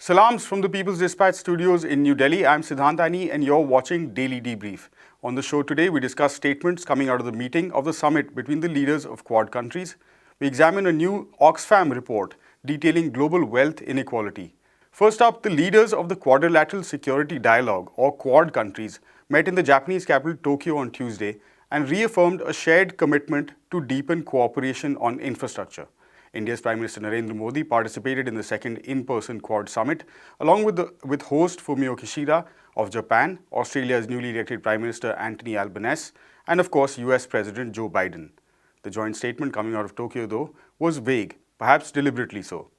Salams from the People's Dispatch studios in New Delhi. I'm Siddhantani and you're watching Daily Debrief. On the show today, we discuss statements coming out of the meeting of the summit between the leaders of Quad countries. We examine a new Oxfam report detailing global wealth inequality. First up, the leaders of the Quadrilateral Security Dialogue, or Quad countries, met in the Japanese capital Tokyo on Tuesday and reaffirmed a shared commitment to deepen cooperation on infrastructure. India's Prime Minister Narendra Modi participated in the second in-person Quad summit, along with host Fumio Kishida of Japan, Australia's newly elected Prime Minister Anthony Albanese, and of course US President Joe Biden. The joint statement coming out of Tokyo, though, was vague, perhaps deliberately so.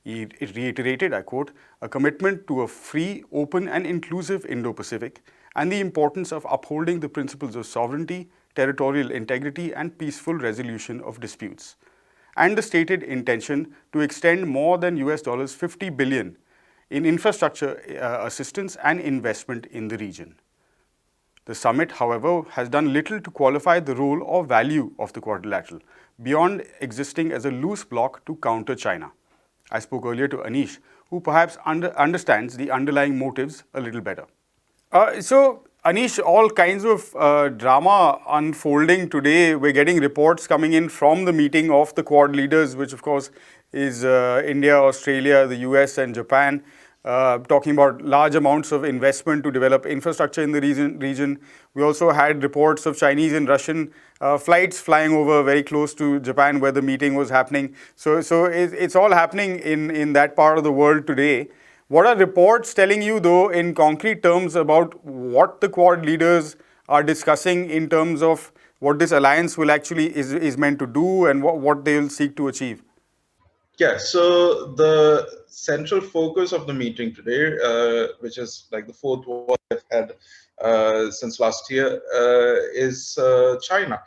It reiterated, I quote, a commitment to a free, open, and inclusive Indo Pacific and the importance of upholding the principles of sovereignty, territorial integrity, and peaceful resolution of disputes, and the stated intention to extend more than US $50 billion in infrastructure assistance and investment in the region. The summit, however, has done little to qualify the role or value of the quadrilateral, beyond existing as a loose bloc to counter China. I spoke earlier to Anish, who perhaps understands the underlying motives a little better. Anish, all kinds of drama unfolding today. We're getting reports coming in from the meeting of the Quad leaders, which of course is India, Australia, the US, and Japan, talking about large amounts of investment to develop infrastructure in the region. We also had reports of Chinese and Russian flights flying over very close to Japan where the meeting was happening. So it's all happening in that part of the world today. What are reports telling you, though, in concrete terms about what the Quad leaders are discussing in terms of what this alliance will actually is meant to do and what they will seek to achieve? Yeah, so the central focus of the meeting today, which is like the fourth one I've had since last year, is China.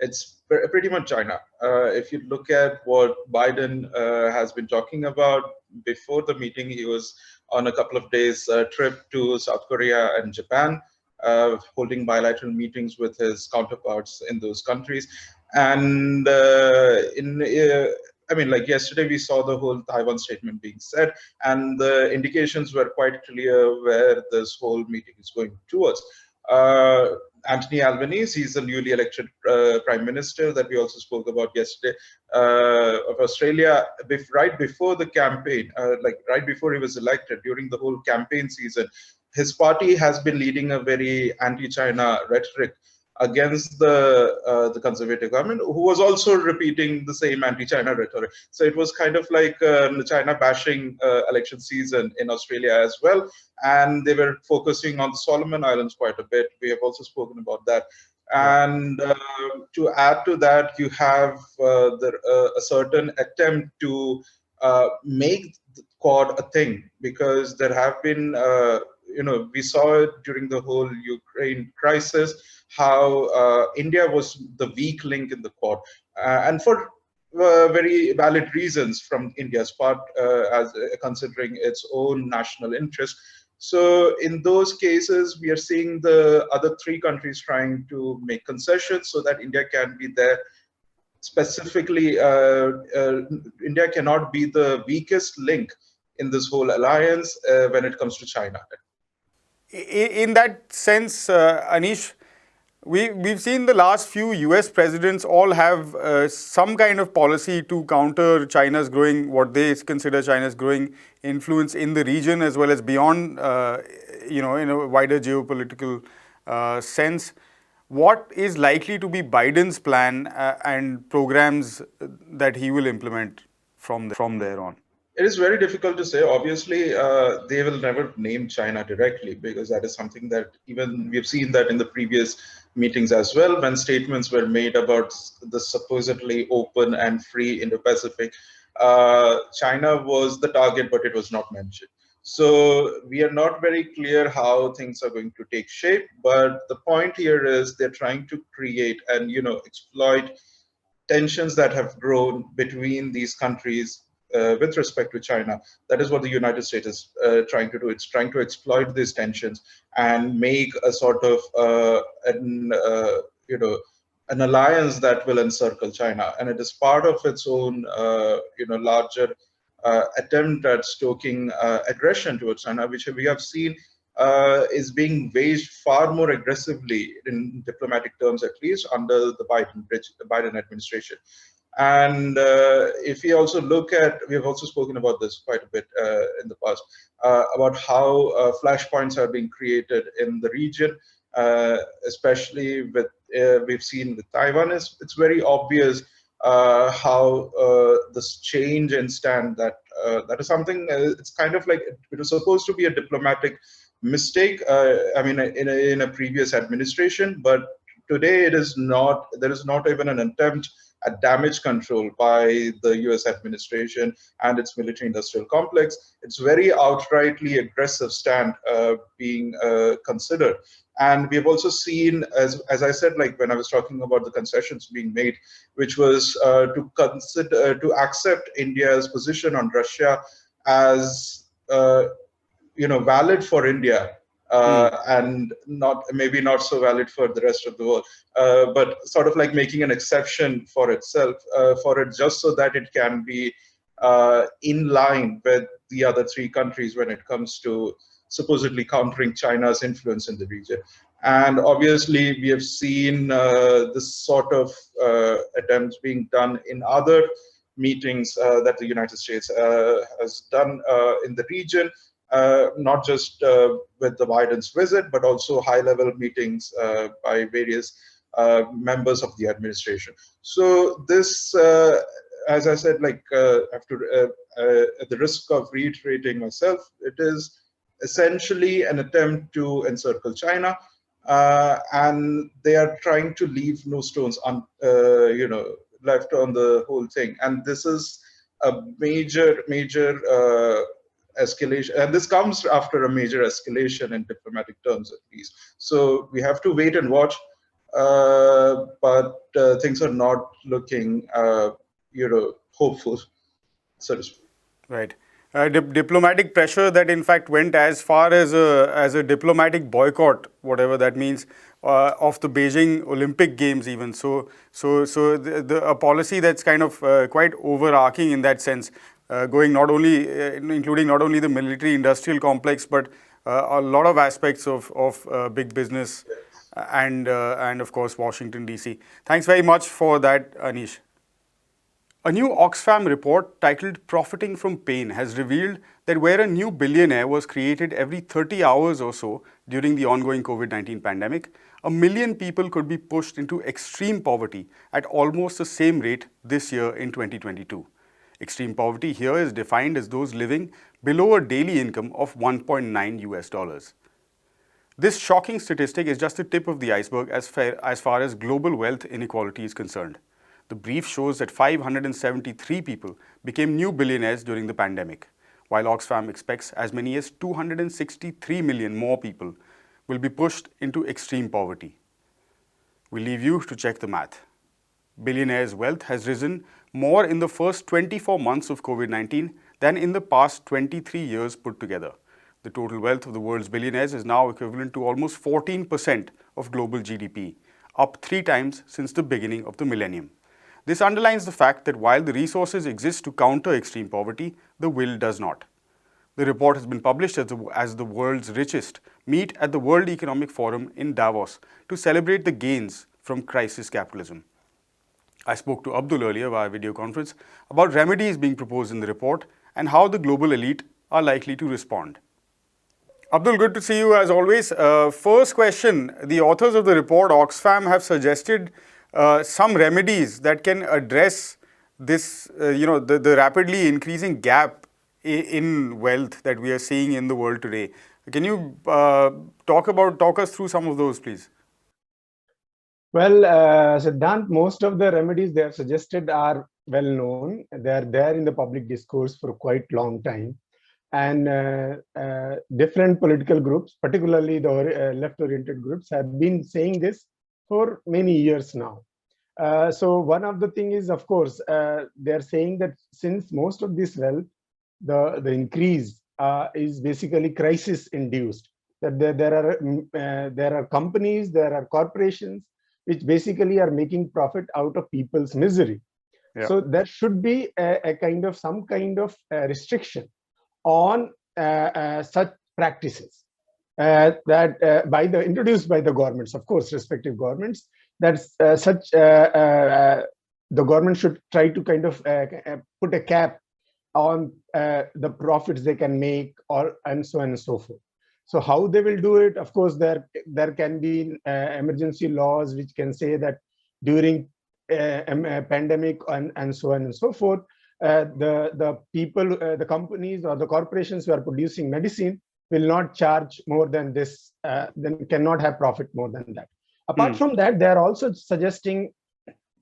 It's pretty much China. If you look at what Biden has been talking about before the meeting, he was on a couple of days trip to South Korea and Japan, holding bilateral meetings with his counterparts in those countries. And I mean, like yesterday, we saw the whole Taiwan statement being said, and the indications were quite clear where this whole meeting is going towards. Anthony Albanese, he's the newly elected Prime Minister that we also spoke about yesterday of Australia. Right before the campaign, like right before he was elected, during the whole campaign season, his party has been leading a very anti-China rhetoric against the conservative government, who was also repeating the same anti-China rhetoric. So it was kind of like the China bashing election season in Australia as well. And they were focusing on the Solomon Islands quite a bit. We have also spoken about that. And to add to that, you have a certain attempt to make the Quad a thing, because there have been, we saw it during the whole Ukraine crisis, how India was the weak link in the Quad, and for very valid reasons from India's part, as considering its own national interest. So in those cases, we are seeing the other three countries trying to make concessions so that India can be there. Specifically, India cannot be the weakest link in this whole alliance when it comes to China. In that sense, Anish, we've seen the last few US presidents all have some kind of policy to counter China's growing, what they consider China's growing influence in the region as well as beyond, in a wider geopolitical sense. What is likely to be Biden's plan and programs that he will implement from there on? It is very difficult to say. Obviously, they will never name China directly, because that is something that even we've seen that in the previous meetings as well, when statements were made about the supposedly open and free Indo-Pacific. China was the target, but it was not mentioned. So we are not very clear how things are going to take shape. But the point here is they're trying to create and exploit tensions that have grown between these countries with respect to China. That is what the United States is trying to do. It's trying to exploit these tensions and make a sort of an alliance that will encircle China, and it is part of its own larger attempt at stoking aggression towards China, which we have seen is being waged far more aggressively in diplomatic terms, at least under the Biden administration. And if we also look at, we have also spoken about this quite a bit in the past, about how flashpoints are being created in the region, especially with, we've seen with Taiwan, it's very obvious how this change in stand that is something, it's kind of like, it was supposed to be a diplomatic mistake, I mean, in a previous administration, but today it is not, there is not even an attempt at damage control by the US administration and its military industrial complex. It's very outrightly aggressive stand being considered. And we have also seen, as I said, like when I was talking about the concessions being made, which was to accept India's position on Russia as valid for India, and maybe not so valid for the rest of the world, but sort of like making an exception for itself, for it, just so that it can be in line with the other three countries when it comes to supposedly countering China's influence in the region. And obviously, we have seen this sort of attempts being done in other meetings that the United States has done in the region. Not just with the Biden's visit, but also high-level meetings by various members of the administration. So this, as I said, like at the risk of reiterating myself, it is essentially an attempt to encircle China, and they are trying to leave no stones left on the whole thing. And this is a major escalation, and this comes after a major escalation in diplomatic terms, at least. So we have to wait and watch, but things are not looking, hopeful, so to speak. Right. Diplomatic pressure that in fact went as far as a diplomatic boycott, whatever that means, of the Beijing Olympic Games even. So a policy that's kind of quite overarching in that sense, going not only, including not only the military industrial complex, but a lot of aspects of big business and of course Washington DC. Thanks very much for that, Anish. A new Oxfam report titled Profiting from Pain has revealed that where a new billionaire was created every 30 hours or so during the ongoing COVID-19 pandemic, 1 million people could be pushed into extreme poverty at almost the same rate this year in 2022. Extreme poverty here is defined as those living below a daily income of $1.9. This shocking statistic is just the tip of the iceberg as far as global wealth inequality is concerned. The brief shows that 573 people became new billionaires during the pandemic, while Oxfam expects as many as 263 million more people will be pushed into extreme poverty. We leave you to check the math. Billionaires' wealth has risen more in the first 24 months of COVID-19 than in the past 23 years put together. The total wealth of the world's billionaires is now equivalent to almost 14% of global GDP, up 3 times since the beginning of the millennium. This underlines the fact that while the resources exist to counter extreme poverty, the will does not. The report has been published as the world's richest meet at the World Economic Forum in Davos to celebrate the gains from crisis capitalism. I spoke to Abdul earlier via video conference about remedies being proposed in the report and how the global elite are likely to respond. Abdul, good to see you as always. First question, the authors of the report, Oxfam, have suggested some remedies that can address this, the rapidly increasing gap in wealth that we are seeing in the world today. Can you talk us through some of those, please? Well, Siddhant, most of the remedies they have suggested are well known. They are there in the public discourse for quite long time. And different political groups, particularly the left-oriented groups, have been saying this for many years now. So one of the things is, of course, they're saying that since most of this wealth, the increase is basically crisis-induced. That there are companies, there are corporations which basically are making profit out of people's misery. Yeah. So there should be some kind of restriction on such practices introduced by the governments, of course, respective governments. That the government should try to kind of put a cap on the profits they can make, and so on and so forth. So how they will do it? Of course, there can be emergency laws which can say that during a pandemic and so on and so forth, the people, the companies or the corporations who are producing medicine will not charge more than this, then cannot have profit more than that. Apart from that, they are also suggesting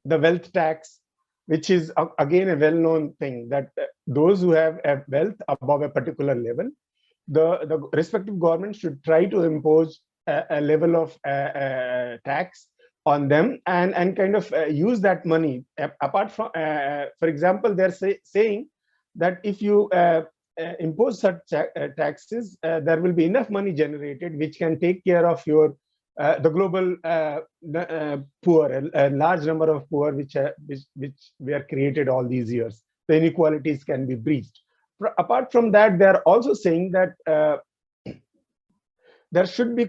the wealth tax, which is again a well-known thing, that those who have a wealth above a particular level, the respective government should try to impose a level of tax on them, and kind of use that money. Apart from, for example, they're saying that if you impose such taxes, there will be enough money generated which can take care of your the global poor, a large number of poor which were created all these years. The inequalities can be breached. Apart from that, they are also saying that there should be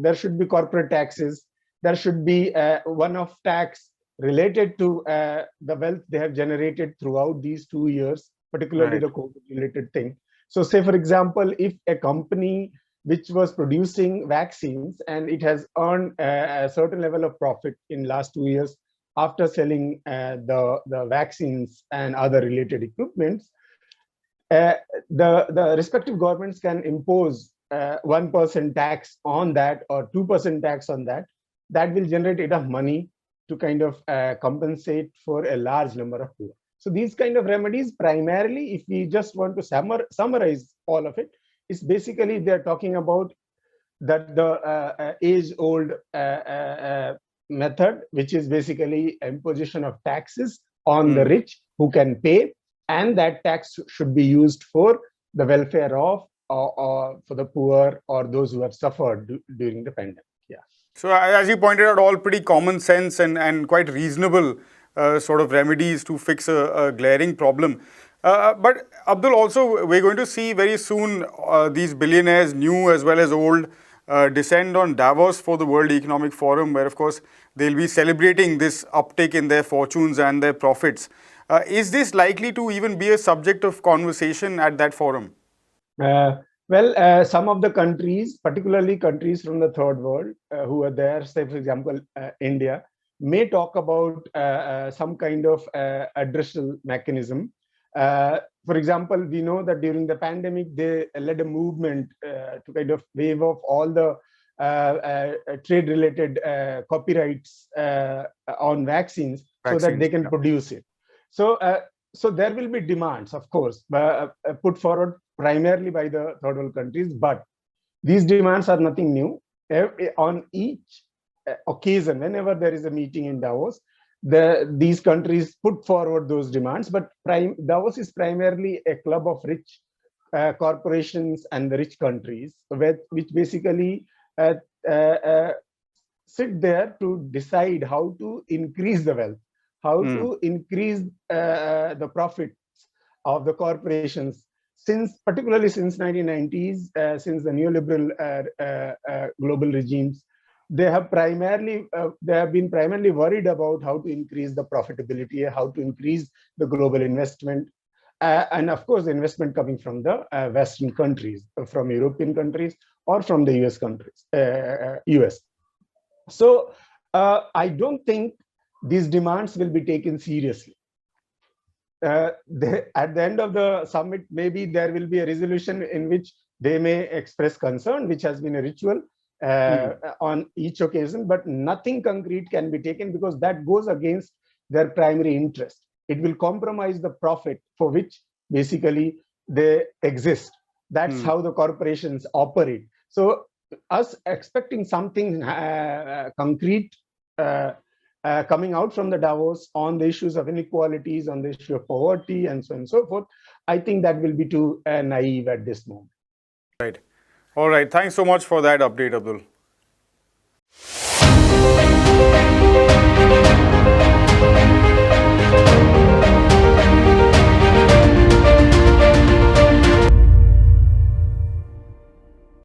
there should be corporate taxes. There should be one-off tax related to the wealth they have generated throughout these 2 years, particularly the COVID-related thing. So, say for example, if a company which was producing vaccines and it has earned a certain level of profit in last 2 years after selling the vaccines and other related equipments, the respective governments can impose 1% tax on that or 2% tax on that. That will generate enough money to kind of compensate for a large number of poor. So these kind of remedies, primarily, if we just want to summarize all of it, is basically they're talking about that the age-old method, which is basically imposition of taxes on the rich who can pay, and that tax should be used for the welfare of or for the poor or those who have suffered during the pandemic. Yeah. So as you pointed out, all pretty common sense and quite reasonable sort of remedies to fix a glaring problem. But Abdul, also we're going to see very soon these billionaires, new as well as old, descend on Davos for the World Economic Forum, where of course they'll be celebrating this uptick in their fortunes and their profits. Is this likely to even be a subject of conversation at that forum? Well, some of the countries, particularly countries from the third world who are there, say for example, India, may talk about some kind of addressal mechanism. For example, we know that during the pandemic, they led a movement to kind of waive off all the trade-related copyrights on vaccines so that they can produce it. So, so there will be demands, of course, put forward primarily by the third world countries, but these demands are nothing new. On each occasion, whenever there is a meeting in Davos, these countries put forward those demands, but Davos is primarily a club of rich corporations and the rich countries, which basically sit there to decide how to increase the wealth, how to increase the profits of the corporations. Particularly since 1990s, since the neoliberal global regimes, they have been primarily worried about how to increase the profitability, how to increase the global investment, and of course, the investment coming from the Western countries, from European countries or from the US. So I don't think these demands will be taken seriously. At the end of the summit, maybe there will be a resolution in which they may express concern, which has been a ritual on each occasion, but nothing concrete can be taken because that goes against their primary interest. It will compromise the profit for which basically they exist. That's how the corporations operate. So us expecting something concrete coming out from the Davos on the issues of inequalities, on the issue of poverty, and so on and so forth, I think that will be too naive at this moment. Right. All right. Thanks so much for that update, Abdul.